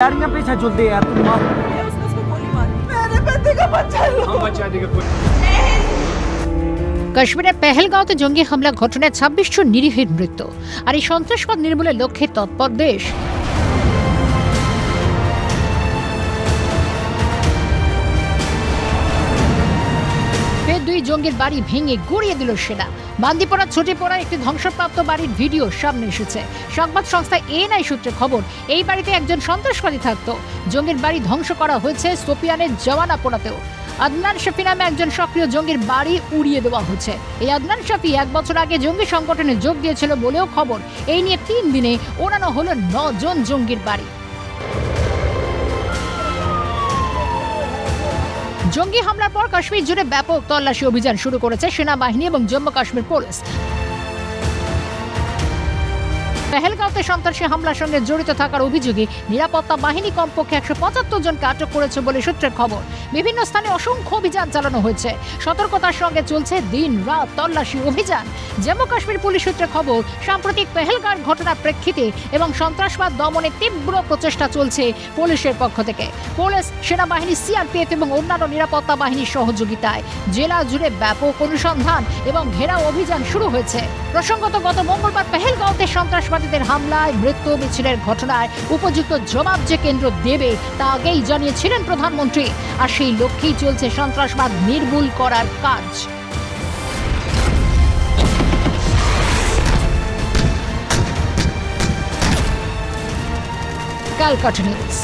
गाड़ियां पीछे चलती है यार तुम मार उसको गोली मारी मेरे बेटे का बच्चा हम बचा देंगे কাশ্মীরের পেহেলগাঁওতে জঙ্গি হামলা ঘটনায় ২৬ জন নিরীহের মৃত্যু আর এই সন্ত্রাসবাদ নির্মূলের লক্ষ্যে তৎপর দেশ। দুই জঙ্গির বাড়ি ভেঙে গুড়িয়ে দিল সেনা। বান্দিপোরা ছুটে পড়া একটি ধ্বংসপ্রাপ্ত বাড়ির ভিডিও সামনে এসেছে। সংবাদ সংস্থা এএনআই সূত্রে খবর, এই বাড়িতে একজন সন্ত্রাসবাদী থাকতো। জঙ্গির বাড়ি ধ্বংস করা হয়েছে সোপিয়ানের জওয়ানাপোড়াতেও। আদনান শফি নামে একজন সক্রিয় জঙ্গির বাড়ি উড়িয়ে দেওয়া হচ্ছে। এই আদনান শফি ১ বছর আগে জঙ্গি সংগঠনে যোগ দিয়েছিল বলেও খবর। এই নিয়ে ৩ দিনে ওড়ানো হলো ৯ জন জঙ্গির বাড়ি। জঙ্গি হামলার পর কাশ্মীর জুড়ে ব্যাপক তল্লাশি অভিযান শুরু করেছে সেনাবাহিনী এবং জম্মু কাশ্মীর পুলিশ। পেহেলগাঁওতে সন্ত্রাসী হামলার সঙ্গে জড়িত থাকার অভিযোগে নিরাপত্তা বাহিনী কমপক্ষে ১৭৫ জনকে আটক করেছে বলে সূত্রের খবর। বিভিন্ন স্থানে অসংখ্য অভিযান চালানো হয়েছে। সতর্কতার সঙ্গে চলছে দিন রাত তল্লাশি অভিযান। জম্মু কাশ্মীর পুলিশ সূত্রে খবর, সাম্প্রতিক পেহেলগাঁওর ঘটনার প্রেক্ষিতে এবং সন্ত্রাসবাদ দমনে তীব্র প্রচেষ্টা চলছে পুলিশের পক্ষ থেকে। পুলিশ, সেনাবাহিনী, সিআরপিএফ এবং অন্যান্য নিরাপত্তা বাহিনীর সহযোগিতায় জেলা জুড়ে ব্যাপক অনুসন্ধান এবং ঘেরাও অভিযান শুরু হয়েছে। প্রসঙ্গত, গত মঙ্গলবার পেহেলগাঁওতে সন্ত্রাসবাদীদের হামলায় মৃত্যু মিছিলের ঘটনায় উপযুক্ত জবাব যে কেন্দ্র দেবে তা আগেই জানিয়েছিলেন প্রধানমন্ত্রী। আর সেই লক্ষ্যেই চলছে সন্ত্রাসবাদ নির্মূল করার কাজ। ক্যালকাটা নিউজ।